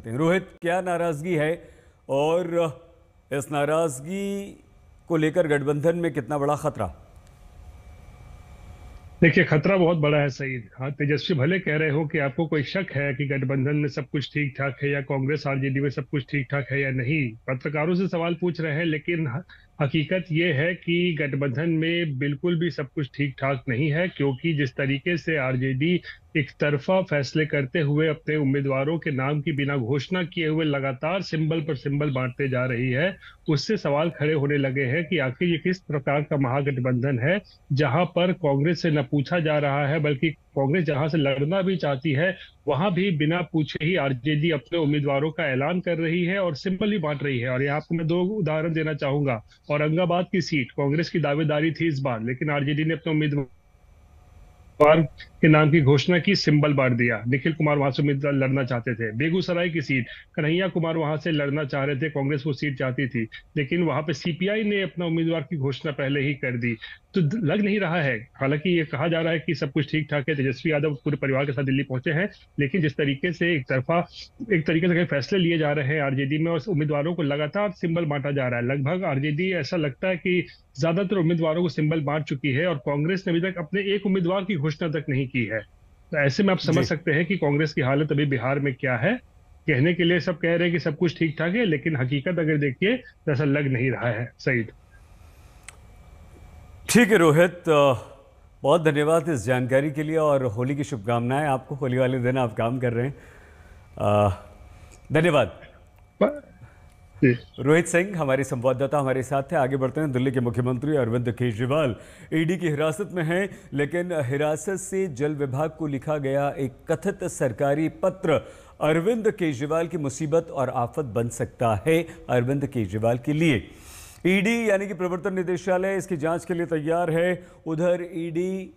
जानते हैं। रोहित, क्या नाराजगी है और इस नाराजगी को लेकर गठबंधन में कितना बड़ा खतरा? देखिए, खतरा बहुत बड़ा है सईद। हाँ, तेजस्वी भले कह रहे हो कि आपको कोई शक है कि गठबंधन में सब कुछ ठीक ठाक है या कांग्रेस आरजेडी में सब कुछ ठीक ठाक है या नहीं, पत्रकारों से सवाल पूछ रहे हैं, लेकिन हकीकत ये है कि गठबंधन में बिल्कुल भी सब कुछ ठीक ठाक नहीं है, क्योंकि जिस तरीके से आरजेडी एक तरफा फैसले करते हुए अपने उम्मीदवारों के नाम की बिना घोषणा किए हुए लगातार सिंबल पर सिंबल बांटते जा रही है, उससे सवाल खड़े होने लगे हैं कि आखिर ये किस प्रकार का महागठबंधन है, जहां पर कांग्रेस से न पूछा जा रहा है, बल्कि कांग्रेस जहां से लड़ना भी चाहती है वहां भी बिना पूछे ही आरजेडी अपने उम्मीदवारों का ऐलान कर रही है और सिंबल ही बांट रही है। और यहाँ आपको मैं दो उदाहरण देना चाहूंगा। औरंगाबाद की सीट कांग्रेस की दावेदारी थी इस बार, लेकिन आरजेडी ने अपने उम्मीदवार के नाम की घोषणा की, सिंबल बांट दिया। निखिल कुमार वहां से उम्मीदवार लड़ना चाहते थे। बेगूसराय की सीट कन्हैया कुमार वहां से लड़ना चाह रहे थे, कांग्रेस वो सीट चाहती थी, लेकिन वहां पे सीपीआई ने अपना उम्मीदवार की घोषणा पहले ही कर दी। तो लग नहीं रहा है, हालांकि ये कहा जा रहा है कि सब कुछ ठीक ठाक है, तेजस्वी यादव पूरे परिवार के साथ दिल्ली पहुंचे हैं, लेकिन जिस तरीके से एक तरीके से कई फैसले लिए जा रहे हैं आरजेडी में और उम्मीदवारों को लगातार सिंबल बांटा जा रहा है, लगभग आरजेडी ऐसा लगता है कि ज्यादातर उम्मीदवारों को सिंबल बांट चुकी है और कांग्रेस ने अभी तक अपने एक उम्मीदवार की घोषणा तक नहीं की है। तो ऐसे में आप समझ जी, सकते हैं कि कांग्रेस की हालत अभी बिहार में क्या है। कहने के लिए सब कह रहे हैं कि सब कुछ ठीक ठाक है, लेकिन हकीकत अगर देखिए तो ऐसा लग नहीं रहा है सईद। ठीक है रोहित, बहुत धन्यवाद इस जानकारी के लिए और होली की शुभकामनाएं आपको। होली वाले दिन आप काम कर रहे हैं, धन्यवाद। जी। रोहित सिंह हमारे संवाददाता हमारे साथ थे। आगे बढ़ते हैं। दिल्ली के मुख्यमंत्री अरविंद केजरीवाल ईडी की हिरासत में हैं, लेकिन हिरासत से जल विभाग को लिखा गया एक कथित सरकारी पत्र अरविंद केजरीवाल की मुसीबत और आफत बन सकता है। अरविंद केजरीवाल के लिए ईडी यानी कि प्रवर्तन निदेशालय इसकी जांच के लिए तैयार है। उधर ईडी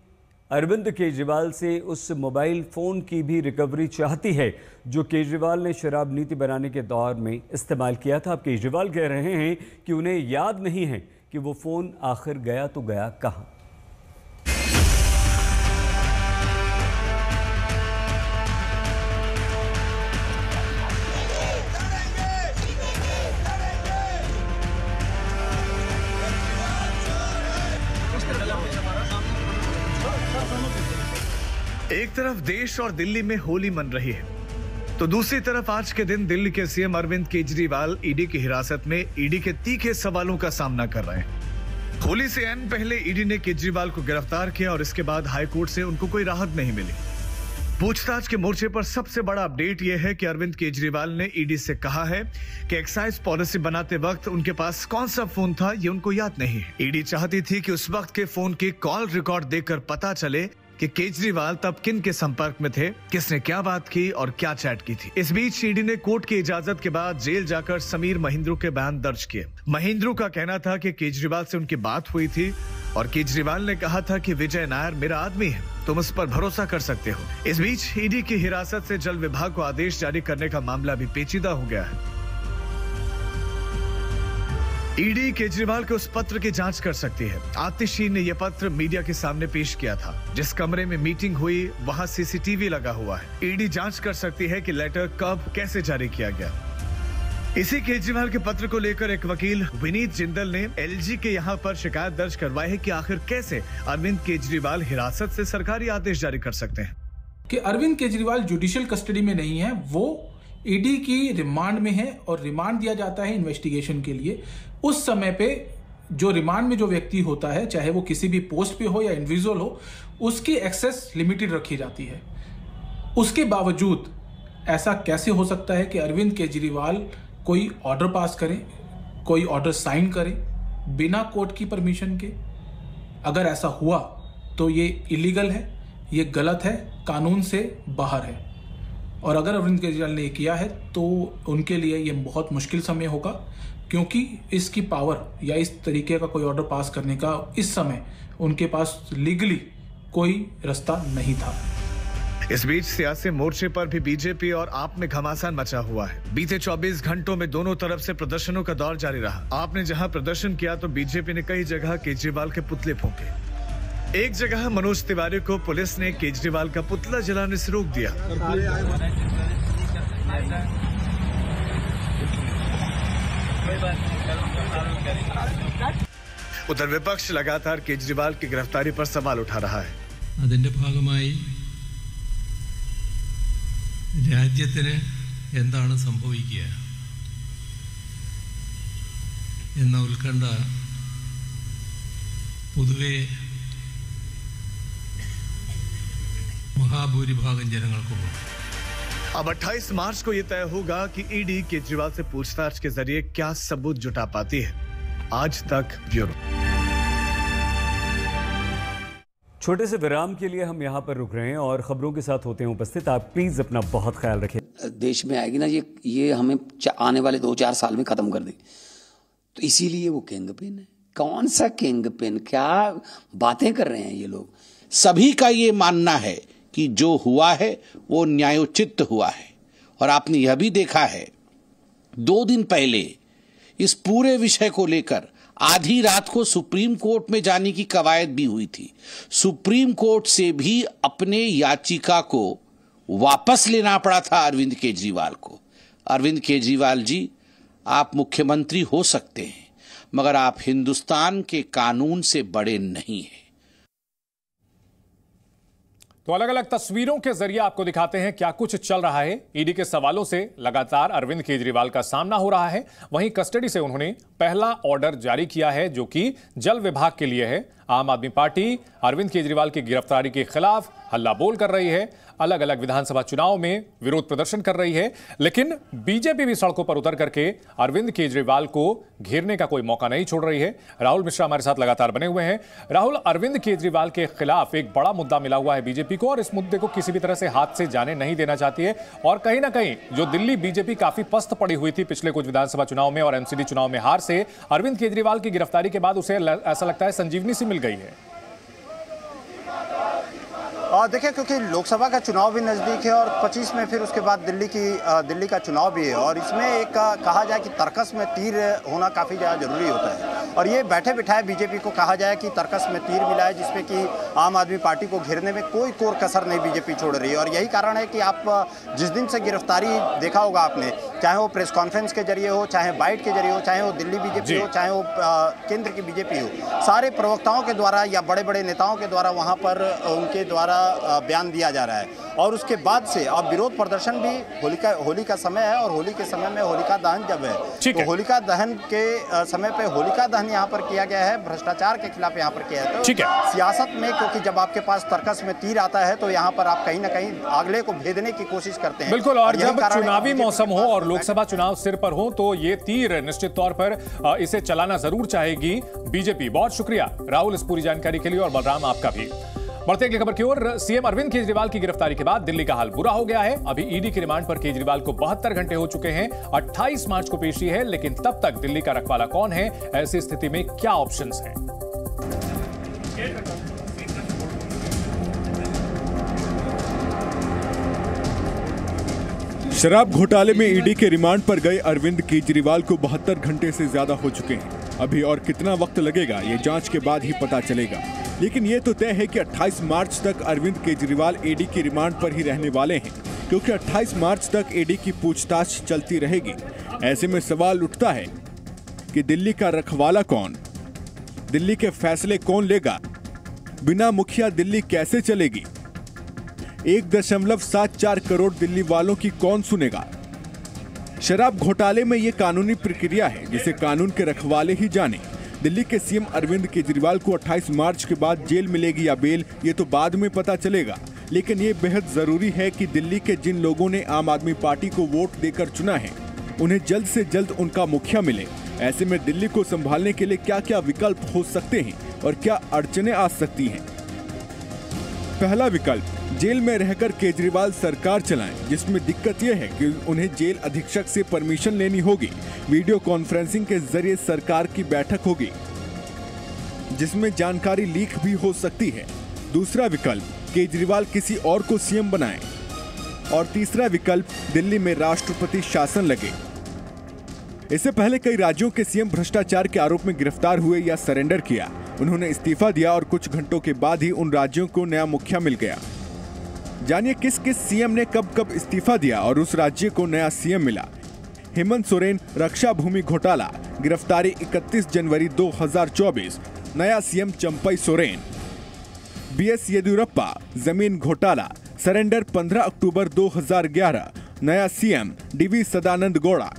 अरविंद केजरीवाल से उस मोबाइल फ़ोन की भी रिकवरी चाहती है जो केजरीवाल ने शराब नीति बनाने के दौर में इस्तेमाल किया था। अब केजरीवाल कह रहे हैं कि उन्हें याद नहीं है कि वो फ़ोन आखिर गया तो गया कहाँ। एक तरफ देश और दिल्ली में होली मन रही है, तो दूसरी तरफ आज के दिन दिल्ली के सीएम अरविंद केजरीवाल ईडी की हिरासत में ईडी के तीखे सवालों का सामना कर रहे हैं। होली से एन पहले ईडी ने केजरीवाल को गिरफ्तार किया और इसके बाद हाईकोर्ट से उनको कोई राहत नहीं मिली। पूछताछ के मोर्चे पर सबसे बड़ा अपडेट यह है कि अरविंद केजरीवाल ने ईडी से कहा है कि एक्साइज पॉलिसी बनाते वक्त उनके पास कौन सा फोन था ये उनको याद नहीं है। ईडी चाहती थी कि उस वक्त के फोन की कॉल रिकॉर्ड देखकर पता चले कि केजरीवाल तब किन के संपर्क में थे, किसने क्या बात की और क्या चैट की थी। इस बीच ईडी ने कोर्ट की इजाजत के बाद जेल जाकर समीर महिंद्रू के बयान दर्ज किए। महिंद्रू का कहना था कि केजरीवाल से उनकी बात हुई थी और केजरीवाल ने कहा था कि विजय नायर मेरा आदमी है, तुम उस पर भरोसा कर सकते हो। इस बीच ईडी की हिरासत से जल विभाग को आदेश जारी करने का मामला भी पेचीदा हो गया है। ईडी केजरीवाल के उस पत्र की जांच कर सकती है। आतिशी ने यह पत्र मीडिया के सामने पेश किया था। जिस कमरे में मीटिंग हुई वहां सीसीटीवी लगा हुआ है। ईडी जांच कर सकती है कि लेटर कब कैसे जारी किया गया। इसी केजरीवाल के पत्र को लेकर एक वकील विनीत जिंदल ने एलजी के यहां पर शिकायत दर्ज करवाई है कि आखिर कैसे अरविंद केजरीवाल हिरासत से सरकारी आदेश जारी कर सकते हैं। कि अरविंद केजरीवाल जुडिशियल कस्टडी में नहीं है, वो ईडी की रिमांड में है और रिमांड दिया जाता है इन्वेस्टिगेशन के लिए। उस समय पे जो रिमांड में जो व्यक्ति होता है, चाहे वो किसी भी पोस्ट पे हो या इंडिविजुअल हो, उसकी एक्सेस लिमिटेड रखी जाती है। उसके बावजूद ऐसा कैसे हो सकता है कि अरविंद केजरीवाल कोई ऑर्डर पास करें, कोई ऑर्डर साइन करें बिना कोर्ट की परमिशन के? अगर ऐसा हुआ तो ये इलीगल है, ये गलत है, कानून से बाहर है। और अगर अरविंद केजरीवाल ने किया है तो उनके लिए ये बहुत मुश्किल समय होगा, क्योंकि इसकी पावर या इस तरीके का कोई ऑर्डर पास करने का इस समय उनके पास लीगली कोई रास्ता नहीं था। इस बीच सियासी मोर्चे पर भी बीजेपी और आप में घमासान मचा हुआ है। बीते 24 घंटों में दोनों तरफ से प्रदर्शनों का दौर जारी रहा। आपने जहां प्रदर्शन किया तो बीजेपी ने कई जगह केजरीवाल के पुतले फूंके। एक जगह मनोज तिवारी को पुलिस ने केजरीवाल का पुतला जलाने से रोक दिया। उधर विपक्ष लगातार केजरीवाल की गिरफ्तारी पर सवाल उठा रहा है। അതിന്റെ ഭാഗമായി രാജ്യത്തിന് എന്താണ് സംഭവിക്കുക എന്ന ഉത്കണ്ഠ പൊതുവെ महाभूरिभागम जनങ്ങൾക്കുണ്ട്। अब 28 मार्च को यह तय होगा कि ईडी केजरीवाल से पूछताछ के जरिए क्या सबूत जुटा पाती है। आज तक ब्यूरो। छोटे से विराम के लिए हम यहाँ पर रुक रहे हैं और खबरों के साथ होते हैं उपस्थित। आप प्लीज अपना बहुत ख्याल रखें। देश में आएगी ना ये हमें आने वाले 2-4 साल में खत्म कर देगी, तो इसीलिए वो किंग पिन है। कौन सा किंग पिन, क्या बातें कर रहे हैं ये लोग। सभी का ये मानना है कि जो हुआ है वो न्यायोचित हुआ है। और आपने यह भी देखा है 2 दिन पहले इस पूरे विषय को लेकर आधी रात को सुप्रीम कोर्ट में जाने की कवायद भी हुई थी। सुप्रीम कोर्ट से भी अपने याचिका को वापस लेना पड़ा था अरविंद केजरीवाल को। अरविंद केजरीवाल जी, आप मुख्यमंत्री हो सकते हैं, मगर आप हिंदुस्तान के कानून से बड़े नहीं हैं। तो अलग अलग तस्वीरों के जरिए आपको दिखाते हैं क्या कुछ चल रहा है। ईडी के सवालों से लगातार अरविंद केजरीवाल का सामना हो रहा है। वहीं कस्टडी से उन्होंने पहला ऑर्डर जारी किया है जो कि जल विभाग के लिए है। आम आदमी पार्टी अरविंद केजरीवाल की गिरफ्तारी के खिलाफ हल्ला बोल कर रही है, अलग अलग विधानसभा चुनाव में विरोध प्रदर्शन कर रही है, लेकिन बीजेपी भी सड़कों पर उतर करके अरविंद केजरीवाल को घेरने का कोई मौका नहीं छोड़ रही है। राहुल मिश्रा हमारे साथ लगातार बने हुए हैं। राहुल, अरविंद केजरीवाल के खिलाफ एक बड़ा मुद्दा मिला हुआ है बीजेपी को, और इस मुद्दे को किसी भी तरह से हाथ से जाने नहीं देना चाहती है। और कहीं ना कहीं जो दिल्ली बीजेपी काफी पस्त पड़ी हुई थी पिछले कुछ विधानसभा चुनाव में और एमसीडी चुनाव में हार से, अरविंद केजरीवाल की गिरफ्तारी के बाद उसे ऐसा लगता है संजीवनी सी मिल गई है। देखिए, क्योंकि लोकसभा का चुनाव भी नज़दीक है और 25 में फिर उसके बाद दिल्ली का चुनाव भी है, और इसमें एक कहा जाए कि तर्कस में तीर होना काफ़ी ज़्यादा ज़रूरी होता है। और ये बैठे बिठाए बीजेपी को कहा जाए कि तर्कस में तीर मिला है, जिसमें कि आम आदमी पार्टी को घेरने में कोई कोर कसर नहीं बीजेपी छोड़ रही है। और यही कारण है कि आप जिस दिन से गिरफ्तारी देखा होगा आपने, चाहे वो प्रेस कॉन्फ्रेंस के जरिए हो, चाहे बाइट के जरिए हो, चाहे वो दिल्ली बीजेपी हो, चाहे वो केंद्र की बीजेपी हो, सारे प्रवक्ताओं के द्वारा या बड़े बड़े नेताओं के द्वारा वहाँ पर उनके द्वारा बयान दिया जा रहा है। और उसके बाद से अब विरोध प्रदर्शन भी, होली का समय है और होली के समय में होलिका दहन जब है, तो होलिका दहन के समय पे होलिका दहन यहाँ पर किया गया है, भ्रष्टाचार के खिलाफ यहाँ पर किया है। तो सियासत में क्योंकि जब आपके पास तर्कस में तीर आता है तो यहाँ पर आप कहीं ना कहीं अगले को भेदने की कोशिश करते हैं। बिल्कुल, और जब चुनावी मौसम हो और लोकसभा चुनाव सिर पर हो तो ये तीर निश्चित तौर पर इसे चलाना जरूर चाहेगी बीजेपी। बहुत शुक्रिया राहुल इस पूरी जानकारी के लिए, और बलराम आपका भी। बढ़ते अगली खबर की ओर। सीएम अरविंद केजरीवाल की गिरफ्तारी के बाद दिल्ली का हाल बुरा हो गया है। अभी ईडी के रिमांड पर केजरीवाल को 72 घंटे हो चुके हैं। 28 मार्च को पेशी है, लेकिन तब तक दिल्ली का रखवाला कौन है, ऐसी स्थिति में क्या ऑप्शंस हैं? शराब घोटाले में ईडी के रिमांड पर गए अरविंद केजरीवाल को 72 घंटे से ज्यादा हो चुके हैं। अभी और कितना वक्त लगेगा ये जांच के बाद ही पता चलेगा, लेकिन ये तो तय है कि 28 मार्च तक अरविंद केजरीवाल ईडी की रिमांड पर ही रहने वाले हैं, क्योंकि 28 मार्च तक ईडी की पूछताछ चलती रहेगी। ऐसे में सवाल उठता है कि दिल्ली का रखवाला कौन, दिल्ली के फैसले कौन लेगा, बिना मुखिया दिल्ली कैसे चलेगी, 1.74 करोड़ दिल्ली वालों की कौन सुनेगा। शराब घोटाले में ये कानूनी प्रक्रिया है जिसे कानून के रखवाले ही जाने। दिल्ली के सीएम अरविंद केजरीवाल को 28 मार्च के बाद जेल मिलेगी या बेल, ये तो बाद में पता चलेगा, लेकिन ये बेहद जरूरी है कि दिल्ली के जिन लोगों ने आम आदमी पार्टी को वोट देकर चुना है उन्हें जल्द से जल्द उनका मुखिया मिले। ऐसे में दिल्ली को संभालने के लिए क्या क्या विकल्प हो सकते हैं और क्या अड़चने आ सकती हैं। पहला विकल्प, जेल में रहकर केजरीवाल सरकार चलाएं, जिसमें दिक्कत यह है कि उन्हें जेल अधीक्षक से परमिशन लेनी होगी। वीडियो कॉन्फ्रेंसिंग के जरिए सरकार की बैठक होगी जिसमें जानकारी लीक भी हो सकती है। दूसरा विकल्प, केजरीवाल किसी और को सीएम बनाएं। और तीसरा विकल्प, दिल्ली में राष्ट्रपति शासन लगे। इससे पहले कई राज्यों के सीएम भ्रष्टाचार के आरोप में गिरफ्तार हुए या सरेंडर किया। उन्होंने इस्तीफा दिया और कुछ घंटों के बाद ही उन राज्यों को नया मुखिया मिल गया। जानिए किस किस सीएम ने कब कब इस्तीफा दिया और उस राज्य को नया सीएम मिला। हेमंत सोरेन रक्षा भूमि घोटाला, गिरफ्तारी 31 जनवरी 2024, नया सीएम चंपई सोरेन। बीएस येदियुरप्पा, जमीन घोटाला, सरेंडर 15 अक्टूबर 2011, नया सीएम डीवी सदानंद गौड़ा।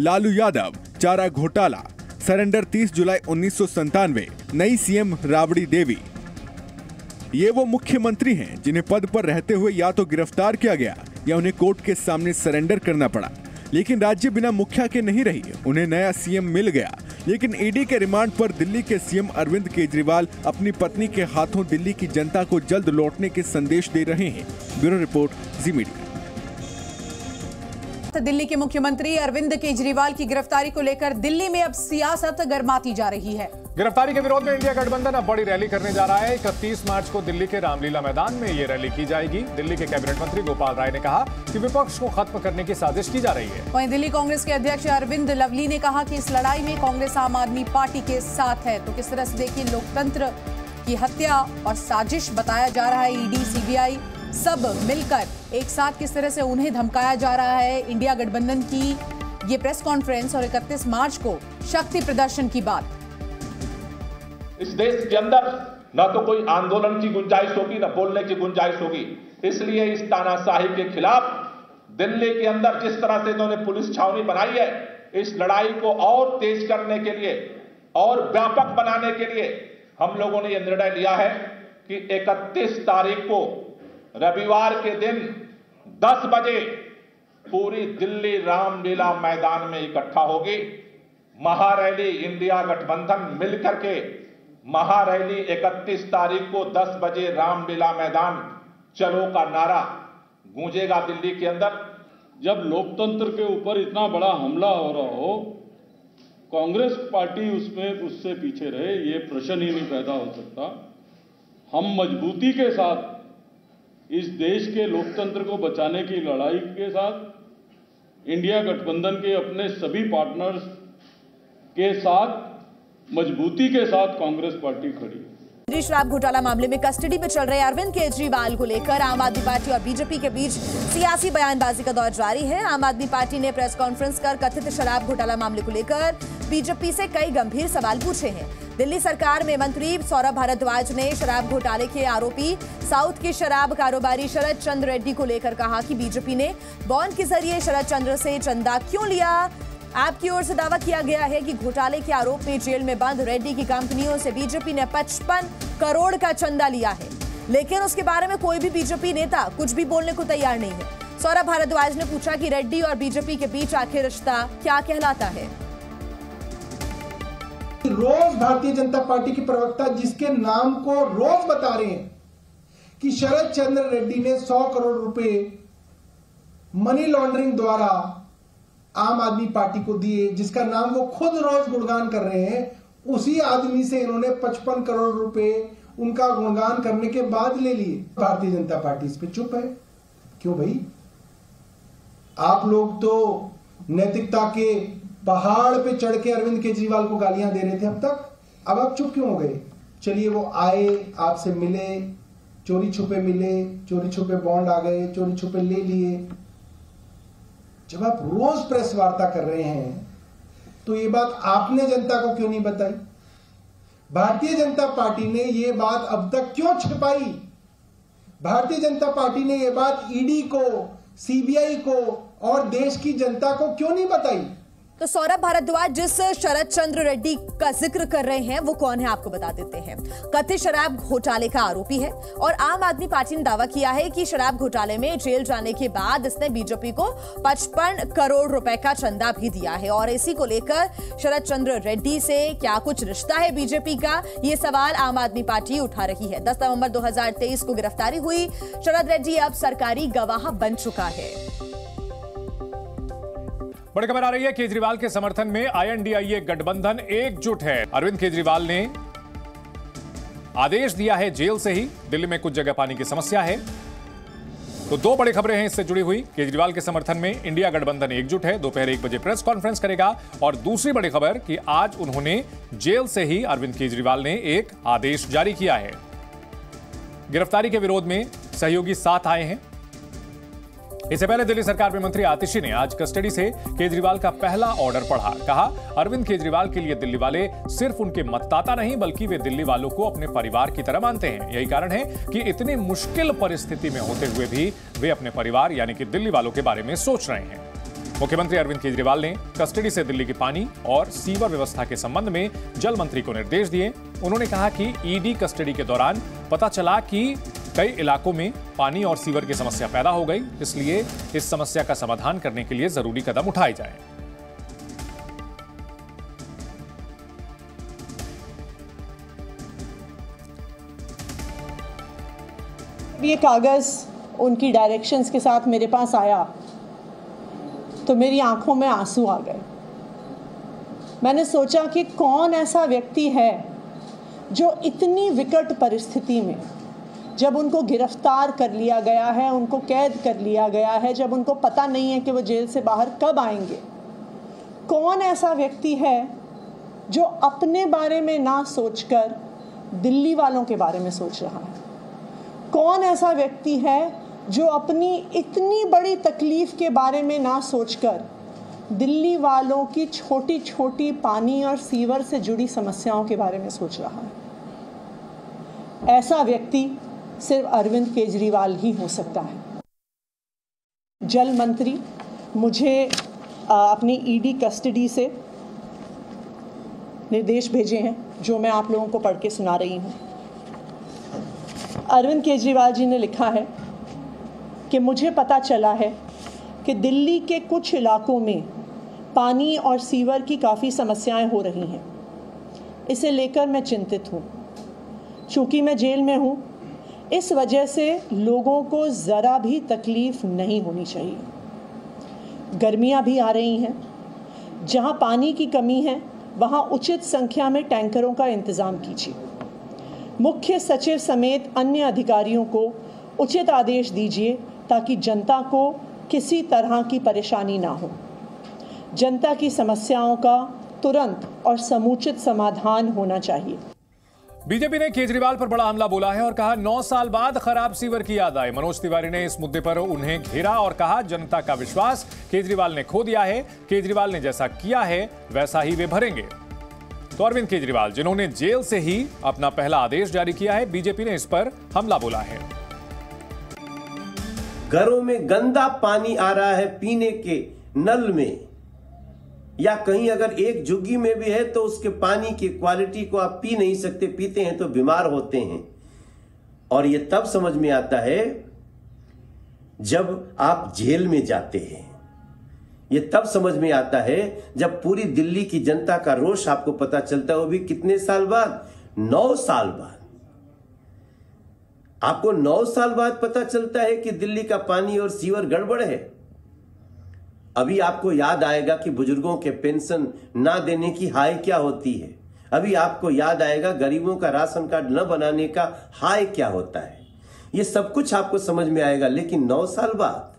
लालू यादव, चारा घोटाला, सरेंडर 30 जुलाई 1997, नई सीएम राबड़ी देवी। ये वो मुख्यमंत्री हैं जिन्हें पद पर रहते हुए या तो गिरफ्तार किया गया या उन्हें कोर्ट के सामने सरेंडर करना पड़ा। लेकिन राज्य बिना मुखिया के नहीं रही, उन्हें नया सीएम मिल गया। लेकिन ईडी के रिमांड पर दिल्ली के सीएम अरविंद केजरीवाल अपनी पत्नी के हाथों दिल्ली की जनता को जल्द लौटने के संदेश दे रहे हैं। ब्यूरो रिपोर्ट, जी मीडिया। दिल्ली के मुख्यमंत्री अरविंद केजरीवाल की गिरफ्तारी को लेकर दिल्ली में अब सियासत गर्माती जा रही है। गिरफ्तारी के विरोध में इंडिया गठबंधन अब बड़ी रैली करने जा रहा है। 31 मार्च को दिल्ली के रामलीला मैदान में ये रैली की जाएगी। दिल्ली के कैबिनेट मंत्री गोपाल राय ने कहा कि विपक्ष को खत्म करने की साजिश की जा रही है। वहीं दिल्ली कांग्रेस के अध्यक्ष अरविंद लवली ने कहा कि इस लड़ाई में कांग्रेस आम आदमी पार्टी के साथ है। तो किस तरह से देखिए, लोकतंत्र की हत्या और साजिश बताया जा रहा है। ईडी, सीबीआई सब मिलकर एक साथ किस तरह से उन्हें धमकाया जा रहा है। इंडिया गठबंधन की ये प्रेस कॉन्फ्रेंस और 31 मार्च को शक्ति प्रदर्शन की बात। इस देश के अंदर न तो कोई आंदोलन की गुंजाइश होगी, न बोलने की गुंजाइश होगी। इसलिए इस तानाशाही के खिलाफ दिल्ली के अंदर जिस तरह से इन्होंने पुलिस छावनी बनाई है, इस लड़ाई को और तेज करने के लिए और व्यापक बनाने के लिए हम लोगों ने यह निर्णय लिया है कि 31 तारीख को रविवार के दिन 10 बजे पूरी दिल्ली रामलीला मैदान में इकट्ठा होगी। महारैली इंडिया गठबंधन मिलकर के महारैली 31 तारीख को 10 बजे रामलीला मैदान चलो का नारा गूंजेगा दिल्ली के अंदर। जब लोकतंत्र के ऊपर इतना बड़ा हमला हो रहा हो, कांग्रेस पार्टी उससे पीछे रहे, ये प्रश्न ही नहीं पैदा हो सकता। हम मजबूती के साथ इस देश के लोकतंत्र को बचाने की लड़ाई के साथ इंडिया गठबंधन के अपने सभी पार्टनर्स के साथ मजबूती के साथ कांग्रेस पार्टी खड़ी है। शराब घोटाला मामले में कस्टडी में चल रहे अरविंद केजरीवाल को लेकर आम आदमी पार्टी और बीजेपी के बीच सियासी बयानबाजी का दौर जारी है। आम आदमी पार्टी ने प्रेस कॉन्फ्रेंस कर कथित शराब घोटाला मामले को लेकर बीजेपी से कई गंभीर सवाल पूछे हैं। दिल्ली सरकार में मंत्री सौरभ भारद्वाज ने शराब घोटाले के आरोपी साउथ के शराब कारोबारी शरद चंद्र रेड्डी को लेकर कहा कि बीजेपी ने बॉन्ड के जरिए शरद चंद्र से चंदा क्यों लिया। आपकी ओर से दावा किया गया है कि घोटाले के आरोप में जेल में बंद रेड्डी की कंपनियों से बीजेपी ने 55 करोड़ का चंदा लिया है, लेकिन उसके बारे में कोई भी बीजेपी नेता कुछ भी बोलने को तैयार नहीं है। सौरभ भारद्वाज ने पूछा कि रेड्डी और बीजेपी के बीच आखिर रिश्ता क्या कहलाता है। रोज भारतीय जनता पार्टी के प्रवक्ता जिसके नाम को रोज बता रहे हैं कि शरद चंद्र रेड्डी ने 100 करोड़ रुपए मनी लॉन्ड्रिंग द्वारा आम आदमी पार्टी को दिए, जिसका नाम वो खुद रोज गुणगान कर रहे हैं, उसी आदमी से इन्होंने 55 करोड़ रुपए उनका गुणगान करने के बाद ले लिए। भारतीय जनता पार्टी इस पे चुप है। क्यों भाई? आप लोग तो नैतिकता के पहाड़ पे चढ़ के अरविंद केजरीवाल को गालियां दे रहे थे अब तक, अब आप चुप क्यों हो गए? चलिए वो आए, आपसे मिले, चोरी छुपे मिले, चोरी छुपे बॉन्ड आ गए, चोरी छुपे ले लिए। जब आप रोज प्रेस वार्ता कर रहे हैं तो ये बात आपने जनता को क्यों नहीं बताई? भारतीय जनता पार्टी ने ये बात अब तक क्यों छिपाई? भारतीय जनता पार्टी ने ये बात ईडी को, सीबीआई को और देश की जनता को क्यों नहीं बताई? तो सौरभ भारद्वाज जिस शरद चंद्र रेड्डी का जिक्र कर रहे हैं वो कौन है आपको बता देते हैं। कथित शराब घोटाले का आरोपी है और आम आदमी पार्टी ने दावा किया है कि शराब घोटाले में जेल जाने के बाद इसने बीजेपी को 55 करोड़ रुपए का चंदा भी दिया है। और इसी को लेकर शरद चंद्र रेड्डी से क्या कुछ रिश्ता है बीजेपी का, ये सवाल आम आदमी पार्टी उठा रही है। 10 नवंबर 2023 को गिरफ्तारी हुई शरद रेड्डी अब सरकारी गवाह बन चुका है। बड़ी खबर आ रही है, केजरीवाल के समर्थन में INDIA गठबंधन एकजुट है। अरविंद केजरीवाल ने आदेश दिया है जेल से ही, दिल्ली में कुछ जगह पानी की समस्या है। तो दो बड़ी खबरें हैं इससे जुड़ी हुई। केजरीवाल के समर्थन में इंडिया गठबंधन एकजुट है, दोपहर 1 बजे प्रेस कॉन्फ्रेंस करेगा। और दूसरी बड़ी खबर कि आज उन्होंने जेल से ही अरविंद केजरीवाल ने एक आदेश जारी किया है। गिरफ्तारी के विरोध में सहयोगी साथ आए हैं। इससे पहले दिल्ली सरकार में मंत्री आतिशी ने आज कस्टडी से केजरीवाल का पहला ऑर्डर पढ़ा। कहा, अरविंद केजरीवाल के लिए दिल्ली वाले सिर्फ उनके मतदाता नहीं बल्कि वे दिल्ली वालों को अपने परिवार की तरह मानते हैं। यही कारण है कि इतनी मुश्किल परिस्थिति में होते हुए भी वे अपने परिवार यानी कि दिल्ली वालों के बारे में सोच रहे हैं। मुख्यमंत्री अरविंद केजरीवाल ने कस्टडी से दिल्ली की पानी और सीवर व्यवस्था के संबंध में जल मंत्री को निर्देश दिए। उन्होंने कहा कि ईडी कस्टडी के दौरान पता चला कि कई इलाकों में पानी और सीवर की समस्या पैदा हो गई, इसलिए इस समस्या का समाधान करने के लिए जरूरी कदम उठाए जाएं। ये कागज उनकी डायरेक्शंस के साथ मेरे पास आया तो मेरी आंखों में आंसू आ गए। मैंने सोचा कि कौन ऐसा व्यक्ति है जो इतनी विकट परिस्थिति में, जब उनको गिरफ्तार कर लिया गया है, उनको कैद कर लिया गया है, जब उनको पता नहीं है कि वो जेल से बाहर कब आएंगे, कौन ऐसा व्यक्ति है जो अपने बारे में ना सोचकर दिल्ली वालों के बारे में सोच रहा है? कौन ऐसा व्यक्ति है जो अपनी इतनी बड़ी तकलीफ के बारे में ना सोचकर दिल्ली वालों की छोटी छोटी पानी और सीवर से जुड़ी समस्याओं के बारे में सोच रहा है? ऐसा व्यक्ति सिर्फ अरविंद केजरीवाल ही हो सकता है। जल मंत्री मुझे अपनी ईडी कस्टडी से निर्देश भेजे हैं जो मैं आप लोगों को पढ़ के सुना रही हूं। अरविंद केजरीवाल जी ने लिखा है कि मुझे पता चला है कि दिल्ली के कुछ इलाकों में पानी और सीवर की काफ़ी समस्याएं हो रही हैं। इसे लेकर मैं चिंतित हूँ। चूँकि मैं जेल में हूँ, इस वजह से लोगों को ज़रा भी तकलीफ़ नहीं होनी चाहिए। गर्मियाँ भी आ रही हैं। जहाँ पानी की कमी है वहाँ उचित संख्या में टैंकरों का इंतज़ाम कीजिए। मुख्य सचिव समेत अन्य अधिकारियों को उचित आदेश दीजिए ताकि जनता को किसी तरह की परेशानी ना हो। जनता की समस्याओं का तुरंत और समुचित समाधान होना चाहिए। बीजेपी ने केजरीवाल पर बड़ा हमला बोला है और कहा 9 साल बाद खराब सीवर की याद आई। मनोज तिवारी ने इस मुद्दे पर उन्हें घेरा और कहा जनता का विश्वास केजरीवाल ने खो दिया है। केजरीवाल ने जैसा किया है वैसा ही वे भरेंगे। तो अरविंद केजरीवाल जिन्होंने जेल से ही अपना पहला आदेश जारी किया है, बीजेपी ने इस पर हमला बोला है। घरों में गंदा पानी आ रहा है पीने के नल में, या कहीं अगर एक झुग्गी में भी है तो उसके पानी की क्वालिटी को आप पी नहीं सकते, पीते हैं तो बीमार होते हैं। और ये तब समझ में आता है जब आप जेल में जाते हैं। ये तब समझ में आता है जब पूरी दिल्ली की जनता का रोष आपको पता चलता है, वो भी कितने साल बाद? 9 साल बाद। आपको 9 साल बाद पता चलता है कि दिल्ली का पानी और सीवर गड़बड़ है। अभी आपको याद आएगा कि बुजुर्गों के पेंशन ना देने की हाय क्या होती है। अभी आपको याद आएगा गरीबों का राशन कार्ड न बनाने का हाय क्या होता है। ये सब कुछ आपको समझ में आएगा, लेकिन 9 साल बाद।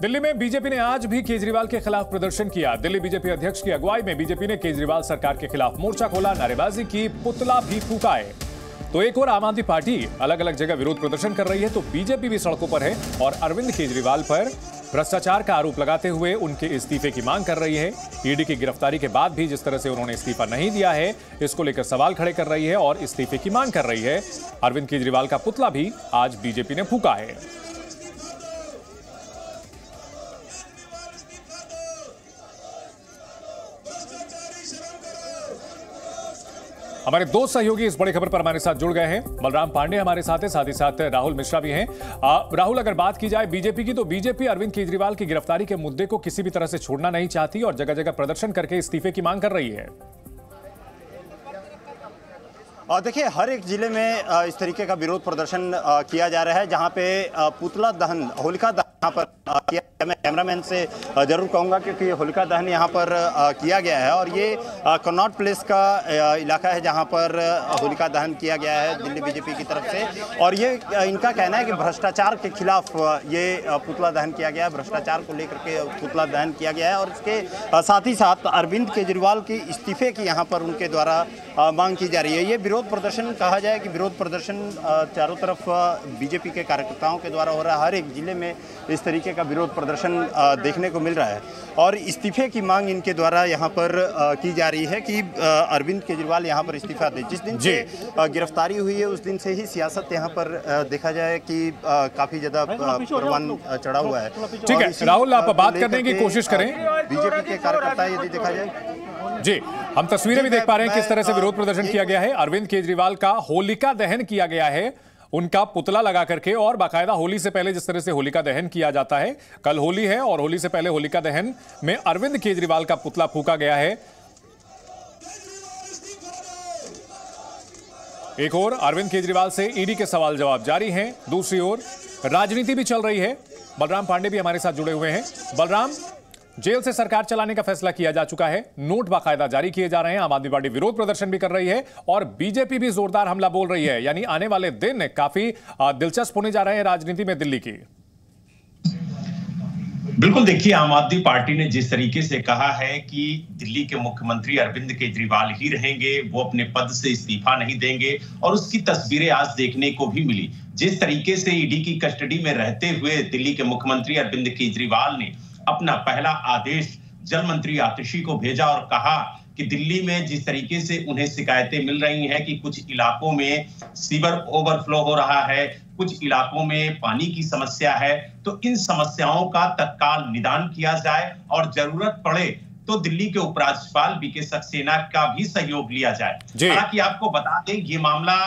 दिल्ली में बीजेपी ने आज भी केजरीवाल के खिलाफ प्रदर्शन किया। दिल्ली बीजेपी अध्यक्ष की अगुवाई में बीजेपी ने केजरीवाल सरकार के खिलाफ मोर्चा खोला, नारेबाजी की, पुतला भी फूंकाए। तो एक और आम आदमी पार्टी अलग अलग जगह विरोध प्रदर्शन कर रही है, तो बीजेपी भी सड़कों पर है और अरविंद केजरीवाल पर भ्रष्टाचार का आरोप लगाते हुए उनके इस्तीफे की मांग कर रही है। ईडी की गिरफ्तारी के बाद भी जिस तरह से उन्होंने इस्तीफा नहीं दिया है, इसको लेकर सवाल खड़े कर रही है और इस्तीफे की मांग कर रही है। अरविंद केजरीवाल का पुतला भी आज बीजेपी ने फूंका है। हमारे 2 सहयोगी इस बड़ी खबर पर हमारे साथ जुड़ गए हैं। बलराम पांडे हमारे साथ हैं, साथ ही साथ राहुल मिश्रा भी हैं। राहुल, अगर बात की जाए बीजेपी की, तो बीजेपी अरविंद केजरीवाल की गिरफ्तारी के मुद्दे को किसी भी तरह से छोड़ना नहीं चाहती और जगह जगह प्रदर्शन करके इस्तीफे की मांग कर रही है। और देखिए, हर एक जिले में इस तरीके का विरोध प्रदर्शन किया जा रहा है, जहां पे पुतला दहन, होलिका दहन पर किया। मैं कैमरामैन से जरूर कहूंगा क्योंकि होलिका दहन यहाँ पर किया गया है और ये कनॉट प्लेस का इलाका है जहाँ पर होलिका दहन किया गया है दिल्ली बीजेपी की तरफ से। और ये इनका कहना है कि भ्रष्टाचार के खिलाफ ये पुतला दहन किया गया है, भ्रष्टाचार को लेकर के पुतला दहन किया गया है। और इसके साथ ही साथ अरविंद केजरीवाल के इस्तीफे की यहाँ पर उनके द्वारा मांग की जा रही है। ये विरोध प्रदर्शन कहा जाए कि विरोध प्रदर्शन चारों तरफ बीजेपी के कार्यकर्ताओं के द्वारा हो रहा है। हर एक जिले में इस तरीके का विरोध प्रदर्शन देखने को मिल रहा है और इस्तीफे की मांग इनके द्वारा यहाँ पर की जा रही है कि अरविंद केजरीवाल यहाँ पर इस्तीफा दे। जिस दिन से गिरफ्तारी हुई है उस दिन से ही सियासत यहाँ पर देखा जाए कि काफी ज्यादा परवान चढ़ा हुआ है। ठीक है राहुल, आप बात करने की कोशिश करें। बीजेपी के कार्यकर्ता यदि देखा जाए जी, हम तस्वीरें भी देख पा रहे हैं किस तरह से विरोध प्रदर्शन किया गया है। अरविंद केजरीवाल का होलिका दहन किया गया है, उनका पुतला लगा करके, और बाकायदा होली से पहले जिस तरह से होलिका दहन किया जाता है, कल होली है और होली से पहले होलिका दहन में अरविंद केजरीवाल का पुतला फूंका गया है। एक ओर अरविंद केजरीवाल से ईडी के सवाल जवाब जारी हैं, दूसरी ओर राजनीति भी चल रही है। बलराम पांडे भी हमारे साथ जुड़े हुए हैं। बलराम, जेल से सरकार चलाने का फैसला किया जा चुका है, नोट बाकायदा जारी किए जा रहे हैं, आम आदमी पार्टी विरोध प्रदर्शन भी कर रही है और बीजेपी भी जोरदार हमला बोल रही है। यानी आने वाले दिन काफी दिलचस्प होने जा रहे हैं राजनीति में दिल्ली की। बिल्कुल, देखिए आम आदमी पार्टी ने जिस तरीके से कहा है कि दिल्ली के मुख्यमंत्री अरविंद केजरीवाल ही रहेंगे, वो अपने पद से इस्तीफा नहीं देंगे, और उसकी तस्वीरें आज देखने को भी मिली। जिस तरीके से ईडी की कस्टडी में रहते हुए दिल्ली के मुख्यमंत्री अरविंद केजरीवाल ने अपना पहला आदेश जल मंत्री आतिशी को भेजा और कहा कि दिल्ली में जिस तरीके से उन्हें शिकायतें मिल रही हैं कि कुछ इलाकों में सीवर ओवरफ्लो हो रहा है, कुछ इलाकों में पानी की समस्या है, तो इन समस्याओं का तत्काल निदान किया जाए और जरूरत पड़े तो दिल्ली के उपराज्यपाल बीके सक्सेना का भी सहयोग लिया जाए। हालांकि आपको बता दें ये मामला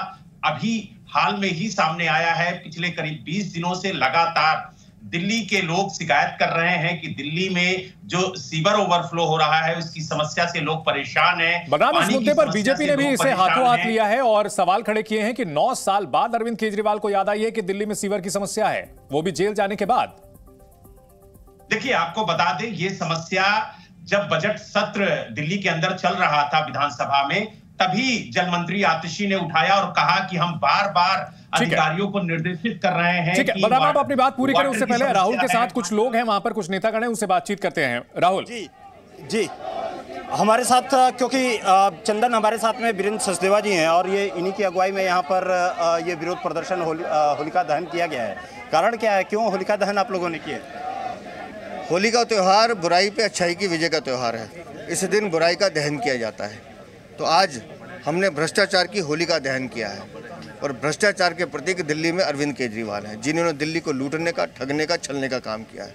अभी हाल में ही सामने आया है। पिछले करीब 20 दिनों से लगातार दिल्ली के लोग शिकायत कर रहे हैं कि दिल्ली में जो सीवर ओवरफ्लो हो रहा है उसकी समस्या से लोग परेशान हैं। बलराम, इस मुद्दे पर बीजेपी ने भी इसे हाथों हाथ लिया है और सवाल खड़े किए हैं कि 9 साल बाद अरविंद केजरीवाल को याद आई है कि दिल्ली में सीवर की समस्या है, वो भी जेल जाने के बाद। देखिए आपको बता दें ये समस्या जब बजट सत्र दिल्ली के अंदर चल रहा था विधानसभा में, तभी जल मंत्री आतिशी ने उठाया और कहा कि हम बार बार अधिकारियों को निर्देशित कर रहे हैं। ठीक है बलराम, आप अपनी बात पूरी करें उससे पहले राहुल के साथ कुछ लोग हैं वहां पर, कुछ नेतागण हैं, उनसे बातचीत करते हैं। राहुल जी हमारे साथ क्योंकि चंदन हमारे साथ में वीरेंद्र सचदेवा जी हैं और ये इन्हीं की अगुवाई में यहाँ पर ये विरोध प्रदर्शन होलिका दहन किया गया है। कारण क्या है, क्यों होलिका दहन आप लोगों ने किया? होली का त्यौहार बुराई पे अच्छाई की विजय का त्यौहार है। इस दिन बुराई का दहन किया जाता है, तो आज हमने भ्रष्टाचार की होली का दहन किया है और भ्रष्टाचार के प्रतीक दिल्ली में अरविंद केजरीवाल हैं, जिन्होंने दिल्ली को लूटने का, ठगने का, छलने का काम किया है,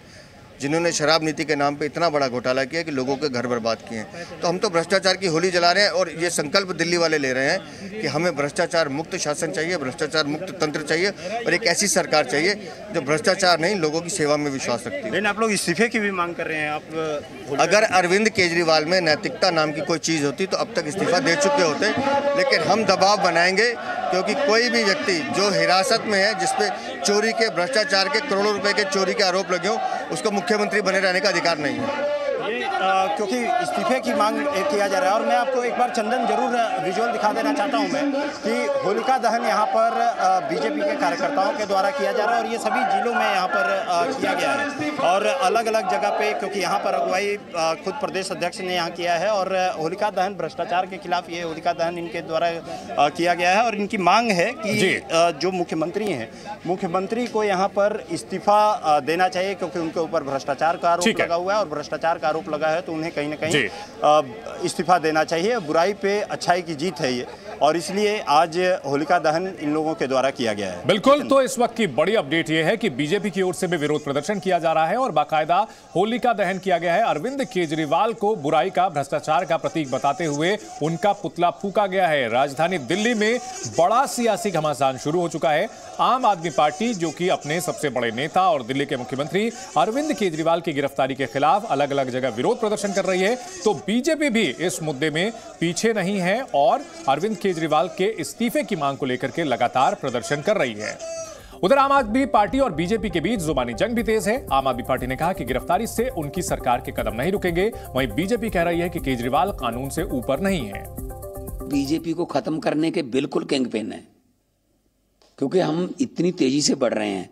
जिन्होंने शराब नीति के नाम पे इतना बड़ा घोटाला किया कि लोगों के घर बर्बाद किए हैं। तो हम तो भ्रष्टाचार की होली जला रहे हैं और ये संकल्प दिल्ली वाले ले रहे हैं कि हमें भ्रष्टाचार मुक्त शासन चाहिए, भ्रष्टाचार मुक्त तंत्र चाहिए और एक ऐसी सरकार चाहिए जो भ्रष्टाचार नहीं, लोगों की सेवा में विश्वास रखती है। लेकिन आप लोग इस्तीफे की भी मांग कर रहे हैं। आप अगर अरविंद केजरीवाल में नैतिकता नाम की कोई चीज़ होती तो अब तक इस्तीफा दे चुके होते, लेकिन हम दबाव बनाएंगे क्योंकि कोई भी व्यक्ति जो हिरासत में है, जिसपे चोरी के, भ्रष्टाचार के, करोड़ों रुपए के चोरी के आरोप लगे हो, उसको मुख्यमंत्री बने रहने का अधिकार नहीं है। ये क्योंकि इस्तीफे की मांग किया जा रहा है और मैं आपको एक बार चंदन जरूर विजुअल दिखा देना चाहता हूं मैं कि होलिका दहन यहाँ पर बीजेपी के कार्यकर्ताओं के द्वारा किया जा रहा है और ये सभी जिलों में यहाँ पर किया गया है और अलग अलग जगह पे, क्योंकि यहाँ पर अगुवाई खुद प्रदेश अध्यक्ष ने यहाँ किया है और होलिका दहन भ्रष्टाचार के खिलाफ ये होलिका दहन इनके द्वारा किया गया है और इनकी मांग है कि जो मुख्यमंत्री हैं, मुख्यमंत्री को यहाँ पर इस्तीफा देना चाहिए क्योंकि उनके ऊपर भ्रष्टाचार का आरोप लगा हुआ है और भ्रष्टाचार का आरोप लगा है तो उन्हें कहीं ना कहीं इस्तीफा देना चाहिए। बुराई पे अच्छाई की जीत है ये और इसलिए आज होलिका दहन इन लोगों के द्वारा किया गया है। बिल्कुल, तो इस वक्त की बड़ी अपडेट यह है कि बीजेपी की ओर से भी विरोध प्रदर्शन किया जा रहा है और बाकायदा होलिका दहन किया गया है। अरविंद केजरीवाल को बुराई का, भ्रष्टाचार का प्रतीक बताते हुए उनका पुतला फूंका गया है। राजधानी दिल्ली में बड़ा सियासी घमासान शुरू हो चुका है। आम आदमी पार्टी, जो कि अपने सबसे बड़े नेता और दिल्ली के मुख्यमंत्री अरविंद केजरीवाल की गिरफ्तारी के खिलाफ अलग अलग जगह विरोध प्रदर्शन कर रही है, तो बीजेपी भी इस मुद्दे में पीछे नहीं है और अरविंद केजरीवाल के इस्तीफे की मांग को लेकर के लगातार प्रदर्शन कर रही है। उधर आम आदमी पार्टी और बीजेपी के बीच जुबानी जंग भी तेज है। आम आदमी पार्टी ने कहा कि गिरफ्तारी से उनकी सरकार के कदम नहीं रुकेंगे। वहीं बीजेपी कह रही है कि केजरीवाल कानून से ऊपर नहीं है। बीजेपी को खत्म करने के बिल्कुल किंगपिन है, क्योंकि हम इतनी तेजी से बढ़ रहे हैं।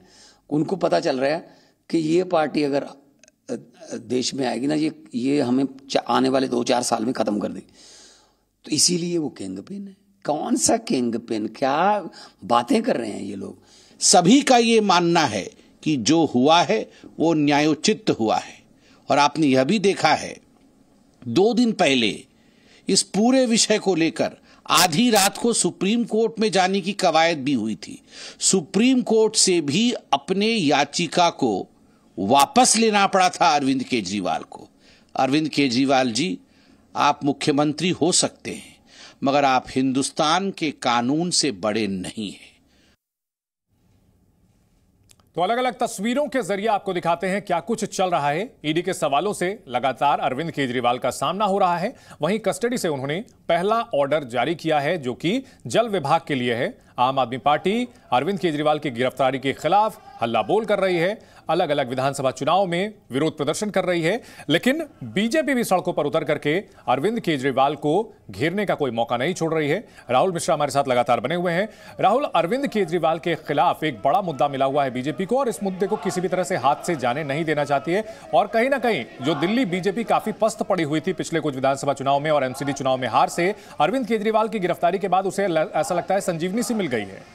उनको पता चल रहा है कि ये पार्टी अगर देश में आएगी ना, ये हमें आने वाले 2-4 साल में खत्म कर देगी। तो इसीलिए वो किंगपिन है। कौन सा किंगपिन, क्या बातें कर रहे हैं ये लोग। सभी का ये मानना है कि जो हुआ है वो न्यायोचित हुआ है। और आपने यह भी देखा है 2 दिन पहले इस पूरे विषय को लेकर आधी रात को सुप्रीम कोर्ट में जाने की कवायद भी हुई थी। सुप्रीम कोर्ट से भी अपने याचिका को वापस लेना पड़ा था अरविंद केजरीवाल को। अरविंद केजरीवाल जी, आप मुख्यमंत्री हो सकते हैं, मगर आप हिंदुस्तान के कानून से बड़े नहीं हैं। तो अलग अलग तस्वीरों के जरिए आपको दिखाते हैं क्या कुछ चल रहा है। ईडी के सवालों से लगातार अरविंद केजरीवाल का सामना हो रहा है। वहीं कस्टडी से उन्होंने पहला ऑर्डर जारी किया है, जो कि जल विभाग के लिए है। आम आदमी पार्टी अरविंद केजरीवाल की गिरफ्तारी के खिलाफ हल्ला बोल कर रही है, अलग अलग विधानसभा चुनाव में विरोध प्रदर्शन कर रही है। लेकिन बीजेपी भी सड़कों पर उतर करके अरविंद केजरीवाल को घेरने का कोई मौका नहीं छोड़ रही है। राहुल मिश्रा हमारे साथ लगातार बने हुए हैं। राहुल, अरविंद केजरीवाल के खिलाफ एक बड़ा मुद्दा मिला हुआ है बीजेपी को, और इस मुद्दे को किसी भी तरह से हाथ से जाने नहीं देना चाहती है। और कहीं ना कहीं जो दिल्ली बीजेपी काफी पस्त पड़ी हुई थी पिछले कुछ विधानसभा चुनाव में और एमसीडी चुनाव में हार से, अरविंद केजरीवाल की गिरफ्तारी के बाद उसे ऐसा लगता है संजीवनी सी मिल गई है।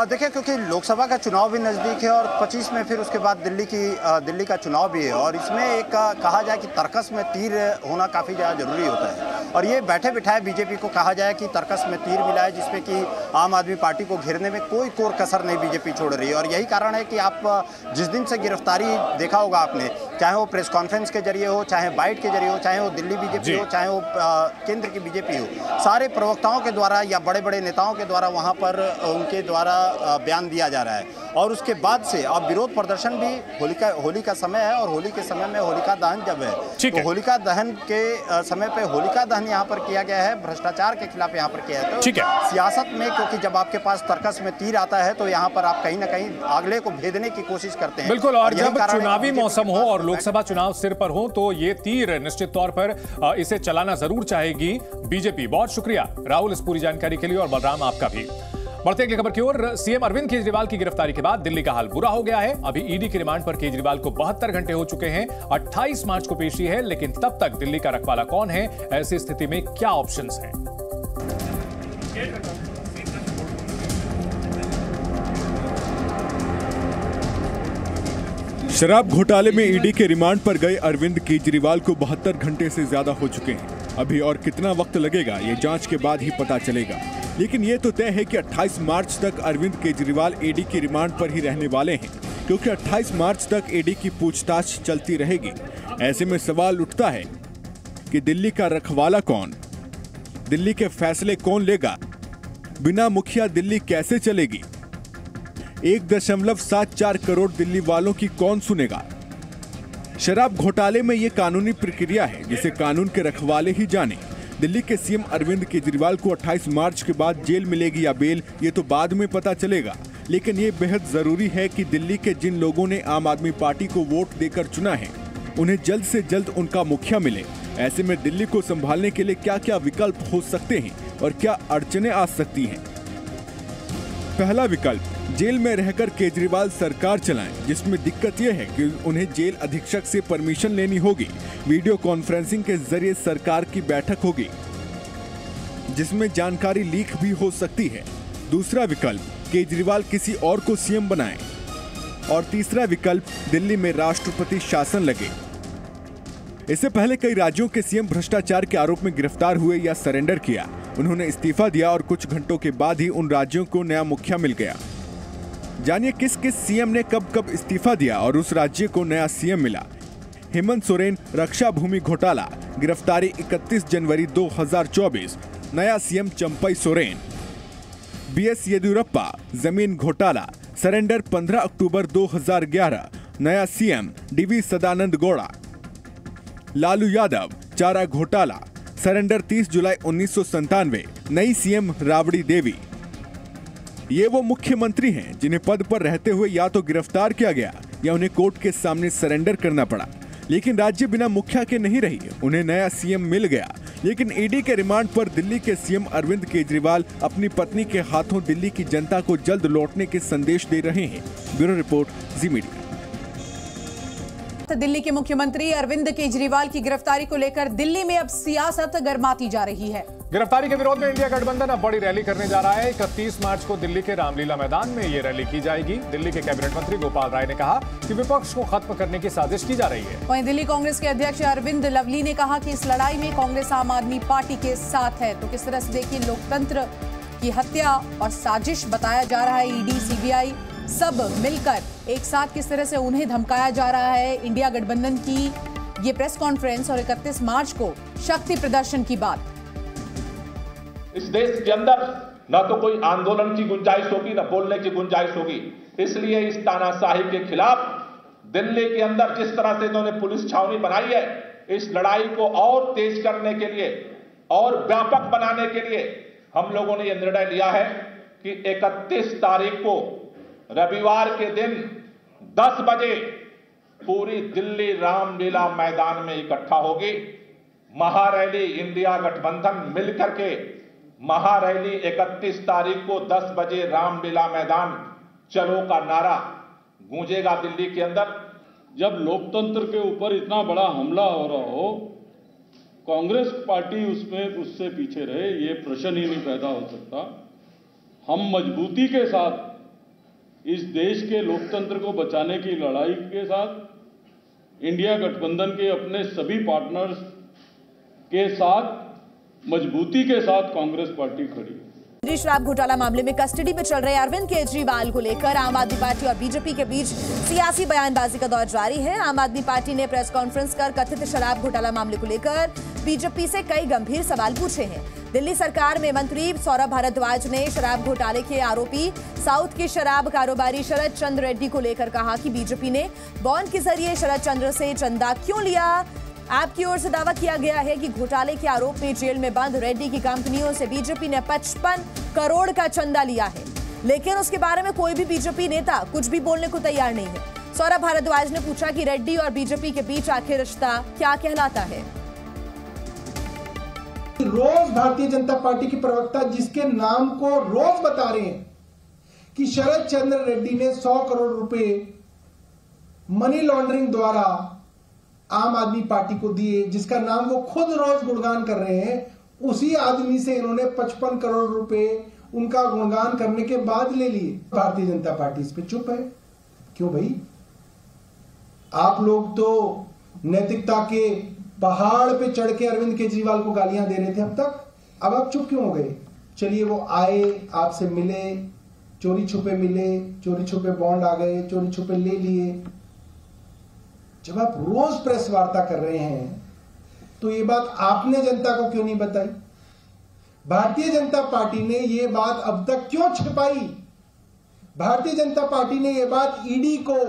देखिए, क्योंकि लोकसभा का चुनाव भी नज़दीक है और 25 में फिर उसके बाद दिल्ली का चुनाव भी है, और इसमें एक कहा जाए कि तर्कस में तीर होना काफ़ी ज़्यादा ज़रूरी होता है। और ये बैठे बिठाए बीजेपी को कहा जाए कि तर्कस में तीर मिला है, जिसमें कि आम आदमी पार्टी को घेरने में कोई कोर कसर नहीं बीजेपी छोड़ रही है। और यही कारण है कि आप जिस दिन से गिरफ्तारी देखा होगा आपने, चाहे वो प्रेस कॉन्फ्रेंस के जरिए हो, चाहे बाइट के जरिए हो, चाहे वो दिल्ली बीजेपी हो, चाहे वो केंद्र की बीजेपी हो, सारे प्रवक्ताओं के द्वारा या बड़े बड़े नेताओं के द्वारा वहाँ पर उनके द्वारा बयान दिया जा रहा है। और उसके बाद से अब विरोध प्रदर्शन भी, होली का समय है और होली के समय में होलिका दहन जब है, तो होलिका दहन के समय पे होलिका दहन यहाँ पर किया गया है, भ्रष्टाचार के खिलाफ यहाँ पर किया है। तो सियासत में क्योंकि जब आपके पास तर्कस में तीर आता है तो यहाँ पर आप कहीं ना कहीं अगले को भेदने की कोशिश करते हैं। बिल्कुल, और जब चुनावी मौसम हो और लोकसभा चुनाव सिर पर हो तो ये तीर निश्चित तौर पर इसे चलाना जरूर चाहेगी बीजेपी। बहुत शुक्रिया राहुल इस पूरी जानकारी के लिए, और बलराम आपका भी। बढ़ते अगली खबर की ओर। सीएम अरविंद केजरीवाल की गिरफ्तारी के बाद दिल्ली का हाल बुरा हो गया है। अभी ईडी के रिमांड पर केजरीवाल को 72 घंटे हो चुके हैं। 28 मार्च को पेशी है, लेकिन तब तक दिल्ली का रखवाला कौन है, ऐसी स्थिति में क्या ऑप्शंस हैं? शराब घोटाले में ईडी के रिमांड पर गए अरविंद केजरीवाल को 72 घंटे से ज्यादा हो चुके हैं। अभी और कितना वक्त लगेगा ये जांच के बाद ही पता चलेगा। लेकिन ये तो तय है कि 28 मार्च तक अरविंद केजरीवाल ईडी की रिमांड पर ही रहने वाले हैं, क्योंकि 28 मार्च तक ईडी की पूछताछ चलती रहेगी। ऐसे में सवाल उठता है कि दिल्ली का रखवाला कौन, दिल्ली के फैसले कौन लेगा, बिना मुखिया दिल्ली कैसे चलेगी, 1.74 करोड़ दिल्ली वालों की कौन सुनेगा। शराब घोटाले में ये कानूनी प्रक्रिया है जिसे कानून के रखवाले ही जाने। दिल्ली के सीएम अरविंद केजरीवाल को 28 मार्च के बाद जेल मिलेगी या बेल, ये तो बाद में पता चलेगा। लेकिन ये बेहद जरूरी है कि दिल्ली के जिन लोगों ने आम आदमी पार्टी को वोट देकर चुना है, उन्हें जल्द से जल्द उनका मुखिया मिले। ऐसे में दिल्ली को संभालने के लिए क्या क्या विकल्प हो सकते हैं और क्या अड़चनें आ सकती हैं। पहला विकल्प, जेल में रहकर केजरीवाल सरकार चलाएं, जिसमें दिक्कत यह है कि उन्हें जेल अधीक्षक से परमिशन लेनी होगी। वीडियो कॉन्फ्रेंसिंग के जरिए सरकार की बैठक होगी, जिसमें जानकारी लीक भी हो सकती है। दूसरा विकल्प, केजरीवाल किसी और को सीएम बनाएं। और तीसरा विकल्प, दिल्ली में राष्ट्रपति शासन लगे। इससे पहले कई राज्यों के सीएम भ्रष्टाचार के आरोप में गिरफ्तार हुए या सरेंडर किया। उन्होंने इस्तीफा दिया और कुछ घंटों के बाद ही उन राज्यों को नया मुखिया मिल गया। जानिए किस किस सीएम ने कब कब इस्तीफा दिया और उस राज्य को नया सीएम मिला। हेमंत सोरेन, रक्षा भूमि घोटाला, गिरफ्तारी 31 जनवरी 2024, नया सीएम चंपई सोरेन। बीएस येदियुरप्पा, जमीन घोटाला, सरेंडर 15 अक्टूबर 2011, नया सीएम डीवी सदानंद गौड़ा। लालू यादव, चारा घोटाला, सरेंडर 30 जुलाई 1997, नई सीएम राबड़ी देवी। ये वो मुख्यमंत्री हैं जिन्हें पद पर रहते हुए या तो गिरफ्तार किया गया या उन्हें कोर्ट के सामने सरेंडर करना पड़ा। लेकिन राज्य बिना मुखिया के नहीं रही, उन्हें नया सीएम मिल गया। लेकिन ईडी के रिमांड पर दिल्ली के सीएम अरविंद केजरीवाल अपनी पत्नी के हाथों दिल्ली की जनता को जल्द लौटने के संदेश दे रहे हैं। ब्यूरो रिपोर्ट, जी मीडिया। दिल्ली के मुख्यमंत्री अरविंद केजरीवाल की गिरफ्तारी को लेकर दिल्ली में अब सियासत गर्माती जा रही है। गिरफ्तारी के विरोध में इंडिया गठबंधन अब बड़ी रैली करने जा रहा है। 31 मार्च को दिल्ली के रामलीला मैदान में ये रैली की जाएगी। दिल्ली के कैबिनेट मंत्री गोपाल राय ने कहा कि विपक्ष को खत्म करने की साजिश की जा रही है। वहीं दिल्ली कांग्रेस के अध्यक्ष अरविंद लवली ने कहा कि इस लड़ाई में कांग्रेस आम आदमी पार्टी के साथ है। तो किस तरह से देखिए, लोकतंत्र की हत्या और साजिश बताया जा रहा है। ईडी, सीबीआई सब मिलकर एक साथ किस तरह से उन्हें धमकाया जा रहा है। इंडिया गठबंधन की ये प्रेस कॉन्फ्रेंस और 31 मार्च को शक्ति प्रदर्शन की बात। इस देश के अंदर न तो कोई आंदोलन की गुंजाइश होगी, न बोलने की गुंजाइश होगी। इसलिए इस तानाशाही के खिलाफ दिल्ली के अंदर जिस तरह से इन्होंने पुलिस छावनी बनाई है, इस लड़ाई को और तेज करने के लिए और व्यापक बनाने के लिए हम लोगों ने यह निर्णय लिया है कि 31 तारीख को रविवार के दिन 10 बजे पूरी दिल्ली रामलीला मैदान में इकट्ठा होगी। महारैली इंडिया गठबंधन मिलकर के महारैली 31 तारीख को 10 बजे रामलीला मैदान चलो का नारा गूंजेगा दिल्ली के अंदर। जब लोकतंत्र के ऊपर इतना बड़ा हमला हो रहा हो, कांग्रेस पार्टी उससे पीछे रहे, ये प्रश्न ही नहीं पैदा हो सकता। हम मजबूती के साथ इस देश के लोकतंत्र को बचाने की लड़ाई के साथ इंडिया गठबंधन के अपने सभी पार्टनर्स के साथ मजबूती के साथ कांग्रेस पार्टी खड़ी है। शराब घोटाला मामले में कस्टडी में चल रहे अरविंद केजरीवाल को लेकर आम आदमी पार्टी और बीजेपी के बीच सियासी बयानबाजी का दौर जारी है। आम आदमी पार्टी ने प्रेस कॉन्फ्रेंस कर कथित शराब घोटाला मामले को लेकर बीजेपी से कई गंभीर सवाल पूछे हैं। दिल्ली सरकार में मंत्री सौरभ भारद्वाज ने शराब घोटाले के आरोपी साउथ के शराब कारोबारी शरद चंद्र रेड्डी को लेकर कहा कि बीजेपी ने बॉन्ड के जरिए शरद चंद्र से चंदा क्यों लिया। आपकी ओर से दावा किया गया है कि घोटाले के आरोप में जेल में बंद रेड्डी की कंपनियों से बीजेपी ने 55 करोड़ का चंदा लिया है, लेकिन उसके बारे में कोई भी बीजेपी नेता कुछ भी बोलने को तैयार नहीं है। सौरभ भारद्वाज ने पूछा कि रेड्डी और बीजेपी के बीच आखिर रिश्ता क्या कहलाता है। रोज भारतीय जनता पार्टी की प्रवक्ता जिसके नाम को रोज बता रहे हैं कि शरद चंद्र रेड्डी ने 100 करोड़ रुपए मनी लॉन्ड्रिंग द्वारा आम आदमी पार्टी को दिए, जिसका नाम वो खुद रोज गुणगान कर रहे हैं, उसी आदमी से इन्होंने 55 करोड़ रुपए उनका गुणगान करने के बाद ले लिए। भारतीय जनता पार्टी इस पे चुप है। क्यों भाई? आप लोग तो नैतिकता के पहाड़ पे चढ़ के अरविंद केजरीवाल को गालियां दे रहे थे अब तक, अब आप चुप क्यों हो गए? चलिए, वो आए, आपसे मिले, चोरी छुपे मिले, चोरी छुपे बॉन्ड आ गए, चोरी छुपे ले लिए। जब आप रोज प्रेस वार्ता कर रहे हैं तो ये बात आपने जनता को क्यों नहीं बताई? भारतीय जनता पार्टी ने ये बात अब तक क्यों छिपाई? भारतीय जनता पार्टी ने ये बात ईडी को,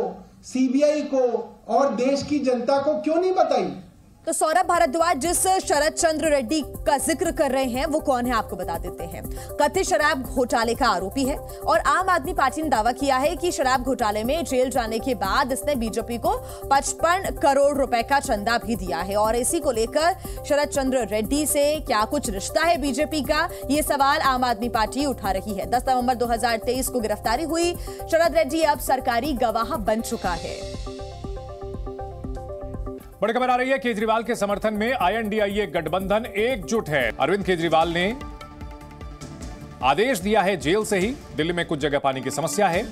सीबीआई को और देश की जनता को क्यों नहीं बताई? तो सौरभ भारद्वाज जिस शरद चंद्र रेड्डी का जिक्र कर रहे हैं वो कौन है आपको बता देते हैं। कथित शराब घोटाले का आरोपी है और आम आदमी पार्टी ने दावा किया है कि शराब घोटाले में जेल जाने के बाद इसने बीजेपी को 55 करोड़ रुपए का चंदा भी दिया है। और इसी को लेकर शरद चंद्र रेड्डी से क्या कुछ रिश्ता है बीजेपी का, ये सवाल आम आदमी पार्टी उठा रही है। 10 नवंबर 2023 को गिरफ्तारी हुई शरद रेड्डी अब सरकारी गवाह बन चुका है। बड़ी खबर आ रही है, केजरीवाल के समर्थन में INDIA गठबंधन एकजुट है। अरविंद केजरीवाल ने आदेश दिया है जेल से ही दिल्ली में कुछ जगह पानी की समस्या है।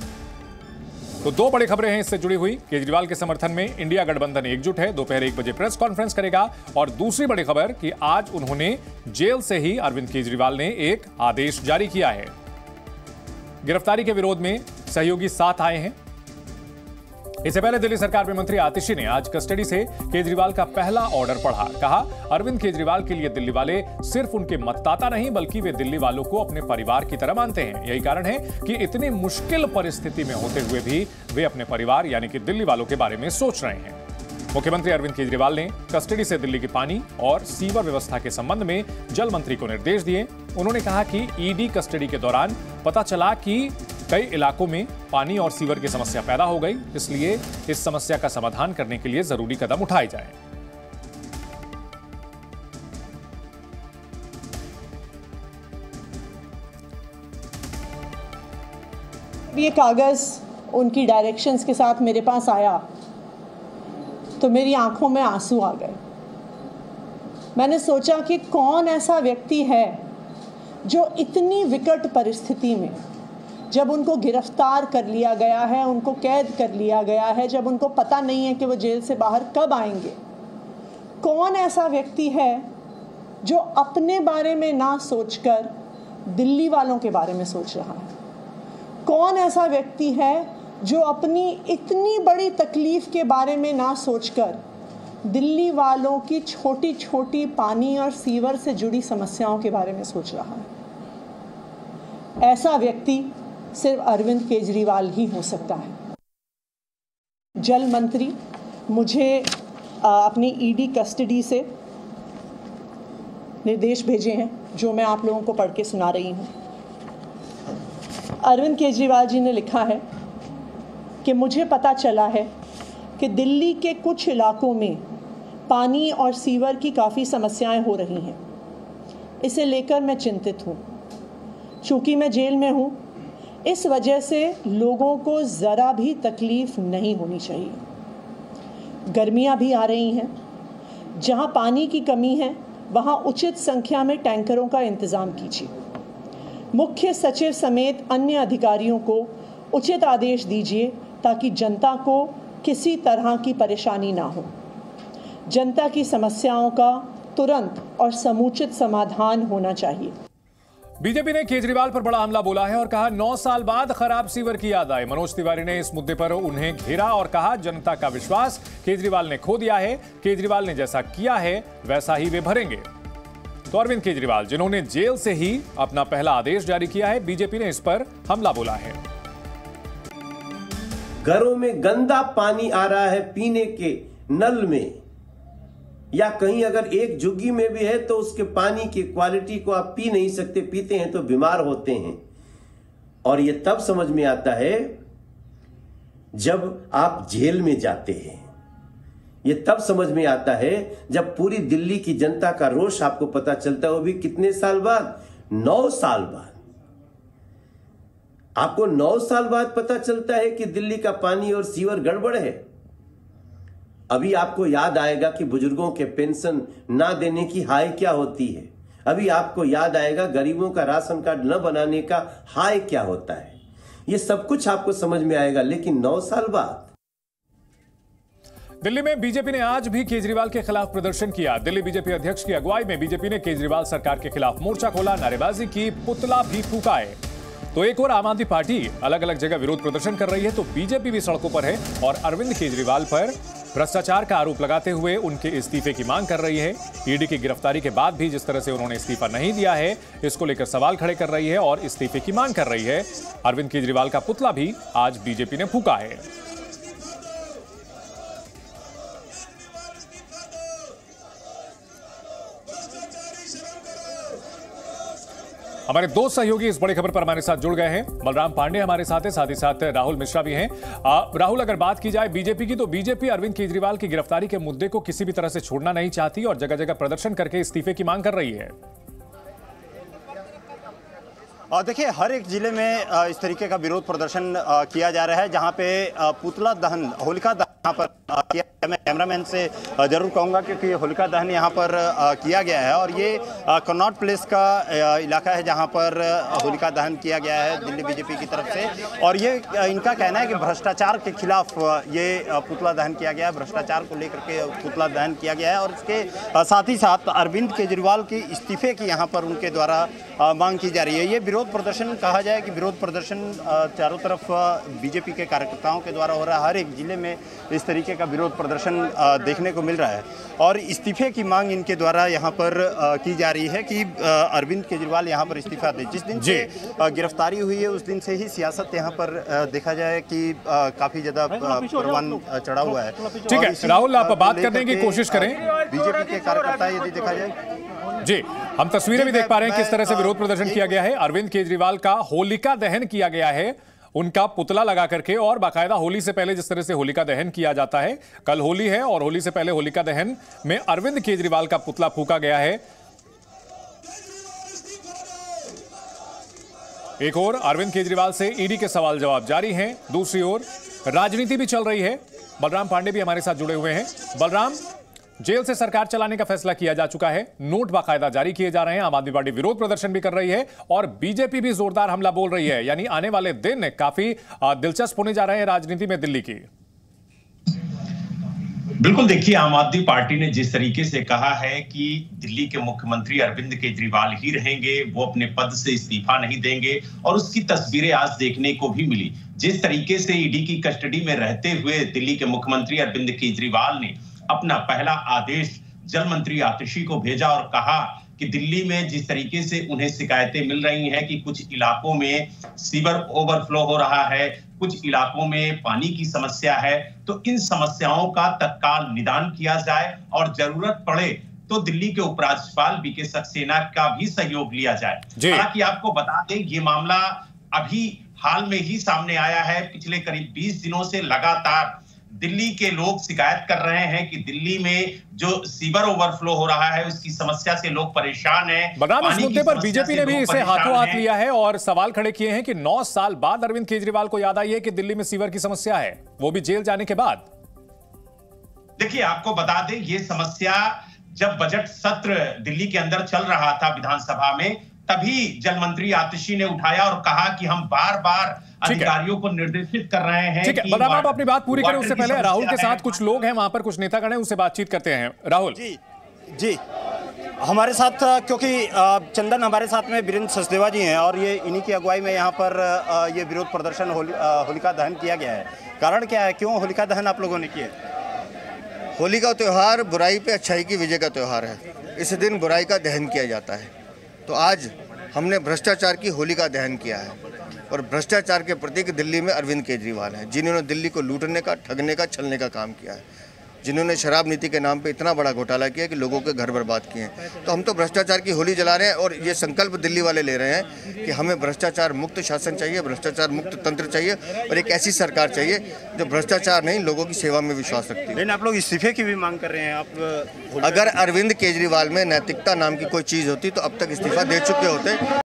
तो दो बड़ी खबरें हैं इससे जुड़ी हुई। केजरीवाल के समर्थन में इंडिया गठबंधन एकजुट है, दोपहर 1 बजे प्रेस कॉन्फ्रेंस करेगा। और दूसरी बड़ी खबर कि आज उन्होंने जेल से ही अरविंद केजरीवाल ने एक आदेश जारी किया है। गिरफ्तारी के विरोध में सहयोगी साथ आए हैं। इससे पहले दिल्ली सरकार में मंत्री आतिशी ने आज कस्टडी से केजरीवाल का पहला ऑर्डर पढ़ा। कहा, अरविंद केजरीवाल के लिए दिल्ली वाले सिर्फ उनके मतदाता नहीं बल्कि वे दिल्ली वालों को अपने परिवार की तरह मानते हैं। यही कारण है कि इतनी मुश्किल परिस्थिति में होते हुए भी वे अपने परिवार यानी कि दिल्ली वालों के बारे में सोच रहे हैं। मुख्यमंत्री अरविंद केजरीवाल ने कस्टडी से दिल्ली की पानी और सीवर व्यवस्था के संबंध में जल मंत्री को निर्देश दिए। उन्होंने कहा कि ईडी कस्टडी के दौरान पता चला कि कई इलाकों में पानी और सीवर की समस्या पैदा हो गई, इसलिए इस समस्या का समाधान करने के लिए जरूरी कदम उठाए जाएं। ये कागज उनकी डायरेक्शंस के साथ मेरे पास आया तो मेरी आंखों में आंसू आ गए। मैंने सोचा कि कौन ऐसा व्यक्ति है जो इतनी विकट परिस्थिति में, जब उनको गिरफ्तार कर लिया गया है, उनको कैद कर लिया गया है, जब उनको पता नहीं है कि वो जेल से बाहर कब आएंगे, कौन ऐसा व्यक्ति है जो अपने बारे में ना सोचकर दिल्ली वालों के बारे में सोच रहा है? कौन ऐसा व्यक्ति है जो अपनी इतनी बड़ी तकलीफ के बारे में ना सोचकर दिल्ली वालों की छोटी छोटी पानी और सीवर से जुड़ी समस्याओं के बारे में सोच रहा है? ऐसा व्यक्ति सिर्फ अरविंद केजरीवाल ही हो सकता है। जल मंत्री मुझे अपनी ईडी कस्टडी से निर्देश भेजे हैं जो मैं आप लोगों को पढ़ के सुना रही हूँ। अरविंद केजरीवाल जी ने लिखा है कि मुझे पता चला है कि दिल्ली के कुछ इलाकों में पानी और सीवर की काफ़ी समस्याएं हो रही हैं। इसे लेकर मैं चिंतित हूँ। चूँकि मैं जेल में हूँ, इस वजह से लोगों को ज़रा भी तकलीफ़ नहीं होनी चाहिए। गर्मियाँ भी आ रही हैं। जहाँ पानी की कमी है वहाँ उचित संख्या में टैंकरों का इंतज़ाम कीजिए। मुख्य सचिव समेत अन्य अधिकारियों को उचित आदेश दीजिए ताकि जनता को किसी तरह की परेशानी ना हो। जनता की समस्याओं का तुरंत और समुचित समाधान होना चाहिए। बीजेपी ने केजरीवाल पर बड़ा हमला बोला है और कहा 9 साल बाद खराब सीवर की याद आई। मनोज तिवारी ने इस मुद्दे पर उन्हें घेरा और कहा जनता का विश्वास केजरीवाल ने खो दिया है। केजरीवाल ने जैसा किया है वैसा ही वे भरेंगे। तो अरविंद केजरीवाल, जिन्होंने जेल से ही अपना पहला आदेश जारी किया है, बीजेपी ने इस पर हमला बोला है। घरों में गंदा पानी आ रहा है पीने के नल में, या कहीं अगर एक झुग्गी में भी है तो उसके पानी की क्वालिटी को आप पी नहीं सकते, पीते हैं तो बीमार होते हैं। और ये तब समझ में आता है जब आप जेल में जाते हैं। ये तब समझ में आता है जब पूरी दिल्ली की जनता का रोष आपको पता चलता है, वो भी कितने साल बाद? 9 साल बाद। आपको 9 साल बाद पता चलता है कि दिल्ली का पानी और सीवर गड़बड़ है। अभी आपको याद आएगा कि बुजुर्गों के पेंशन ना देने की हाय क्या होती है। अभी आपको याद आएगा गरीबों का राशन कार्ड न बनाने का हाय क्या होता है। ये सब कुछ आपको समझ में आएगा, लेकिन 9 साल बाद। दिल्ली में बीजेपी ने आज भी केजरीवाल के खिलाफ प्रदर्शन किया। दिल्ली बीजेपी अध्यक्ष की अगुवाई में बीजेपी ने केजरीवाल सरकार के खिलाफ मोर्चा खोला, नारेबाजी की, पुतला भी फूंका है। तो एक और आम आदमी पार्टी अलग अलग जगह विरोध प्रदर्शन कर रही है, तो बीजेपी भी सड़कों पर है और अरविंद केजरीवाल पर भ्रष्टाचार का आरोप लगाते हुए उनके इस्तीफे की मांग कर रही है। ईडी की गिरफ्तारी के बाद भी जिस तरह से उन्होंने इस्तीफा नहीं दिया है, इसको लेकर सवाल खड़े कर रही है और इस्तीफे की मांग कर रही है। अरविंद केजरीवाल का पुतला भी आज बीजेपी ने फूंका है। हमारे दो सहयोगी इस बड़ी खबर पर हमारे साथ जुड़ गए हैं। बलराम पांडे हमारे साथ ही साथ राहुल मिश्रा भी हैं। राहुल, अगर बात की जाए बीजेपी की, तो बीजेपी अरविंद केजरीवाल की गिरफ्तारी के मुद्दे को किसी भी तरह से छोड़ना नहीं चाहती और जगह जगह प्रदर्शन करके इस्तीफे की मांग कर रही है। देखिए, हर एक जिले में इस तरीके का विरोध प्रदर्शन किया जा रहा है, जहां पे पुतला दहन, होलिका दहन यहाँ पर किया। मैं कैमरामैन से जरूर कहूँगा क्योंकि होलिका दहन यहाँ पर किया गया है और ये कनॉट प्लेस का इलाका है जहाँ पर होलिका दहन किया गया है दिल्ली बीजेपी की तरफ से। और ये इनका कहना है कि भ्रष्टाचार के खिलाफ ये पुतला दहन किया गया है, भ्रष्टाचार को लेकर के पुतला दहन किया गया है और इसके साथ ही साथ अरविंद केजरीवाल के इस्तीफे की यहाँ पर उनके द्वारा मांग की जा रही है। ये विरोध प्रदर्शन कहा जाए कि विरोध प्रदर्शन चारों तरफ बीजेपी के कार्यकर्ताओं के द्वारा हो रहा है। हर एक जिले में इस तरीके का विरोध प्रदर्शन देखने को मिल रहा है। और इस्तीफे की मांग इनके द्वारा यहाँ पर की जा रही है कि अरविंद केजरीवाल यहाँ पर इस्तीफा दें। जिस दिन से गिरफ्तारी हुई है उस दिन से ही सियासत यहाँ पर देखा जाए कि काफ़ी ज़्यादा परवान चढ़ा हुआ है। ठीक है राहुल, आप बात करने की कोशिश करें। बीजेपी के कार्यकर्ता यदि देखा जाए जी, हम तस्वीरें भी देख पा रहे हैं किस तरह से विरोध प्रदर्शन किया गया है। अरविंद केजरीवाल का होलिका दहन किया गया है, उनका पुतला लगा करके, और बाकायदा होली से पहले जिस तरह से होलिका दहन किया जाता है, कल होली है और होली से पहले होलिका दहन में अरविंद केजरीवाल का पुतला फूंका गया है। एक ओर अरविंद केजरीवाल से ईडी के सवाल जवाब जारी हैं, दूसरी ओर राजनीति भी चल रही है। बलराम पांडे भी हमारे साथ जुड़े हुए हैं। बलराम, जेल से सरकार चलाने का फैसला किया जा चुका है, नोट बाकायदा जारी किए जा रहे हैं, आम आदमी पार्टी विरोध प्रदर्शन भी कर रही है और बीजेपी भी जोरदार हमला बोल रही है, यानी आने वाले दिन काफी दिलचस्प होने जा रहे हैं राजनीति में दिल्ली की। बिल्कुल, देखिए आम आदमी पार्टी ने जिस तरीके से कहा है कि दिल्ली के मुख्यमंत्री अरविंद केजरीवाल ही रहेंगे, वो अपने पद से इस्तीफा नहीं देंगे, और उसकी तस्वीरें आज देखने को भी मिली। जिस तरीके से ईडी की कस्टडी में रहते हुए दिल्ली के मुख्यमंत्री अरविंद केजरीवाल ने अपना पहला आदेश जल मंत्री आतिशी को भेजा और कहा कि दिल्ली में जिस तरीके से उन्हें शिकायतें मिल रही हैं कि कुछ इलाकों में सीवर ओवरफ्लो हो रहा है, कुछ इलाकों में पानी की समस्या है, तो इन समस्याओं का तत्काल निदान किया जाए और जरूरत पड़े तो दिल्ली के उपराज्यपाल बीके सक्सेना का भी सहयोग लिया जाए। हालांकि आपको बता दें ये मामला अभी हाल में ही सामने आया है। पिछले करीब 20 दिनों से लगातार दिल्ली के लोग शिकायत कर रहे हैं कि दिल्ली में जो सीवर ओवरफ्लो हो रहा है उसकी समस्या से लोग परेशान हैं। बलराम, इस मुद्दे पर बीजेपी ने भी इसे हाथों हाथ लिया है और सवाल खड़े किए हैं कि 9 साल बाद अरविंद केजरीवाल को याद आई है कि दिल्ली में सीवर की समस्या है, वो भी जेल जाने के बाद। देखिए आपको बता दें ये समस्या जब बजट सत्र दिल्ली के अंदर चल रहा था विधानसभा में, तभी जल मंत्री आतिशी ने उठाया और कहा कि हम बार बार अधिकारियों को निर्देशित कर रहे हैं। ठीक है बलराम, आप अपनी बात पूरी करें उससे पहले राहुल के साथ कुछ लोग हैं वहां पर, कुछ नेतागण हैं, उनसे बातचीत करते हैं। राहुल जी हमारे साथ, क्योंकि चंदन हमारे साथ में वीरेंद्र सचदेवा जी हैं और ये इन्हीं की अगुवाई में यहाँ पर ये विरोध प्रदर्शन होलिका दहन किया गया है। कारण क्या है, क्यों होलिका दहन आप लोगों ने किया? होली का त्यौहार बुराई पे अच्छाई की विजय का त्यौहार है। इस दिन बुराई का दहन किया जाता है। तो आज हमने भ्रष्टाचार की होली का दहन किया है और भ्रष्टाचार के प्रतीक दिल्ली में अरविंद केजरीवाल हैं, जिन्होंने दिल्ली को लूटने का, ठगने का, छलने का काम किया है, जिन्होंने शराब नीति के नाम पे इतना बड़ा घोटाला किया कि लोगों के घर बर्बाद किए हैं। तो हम तो भ्रष्टाचार की होली जला रहे हैं और ये संकल्प दिल्ली वाले ले रहे हैं कि हमें भ्रष्टाचार मुक्त शासन चाहिए, भ्रष्टाचार मुक्त तंत्र चाहिए और एक ऐसी सरकार चाहिए जो भ्रष्टाचार नहीं, लोगों की सेवा में विश्वास रखती है। लेकिन आप लोग इस्तीफे की भी मांग कर रहे हैं। आप अगर अरविंद केजरीवाल में नैतिकता नाम की कोई चीज़ होती तो अब तक इस्तीफा दे चुके होते।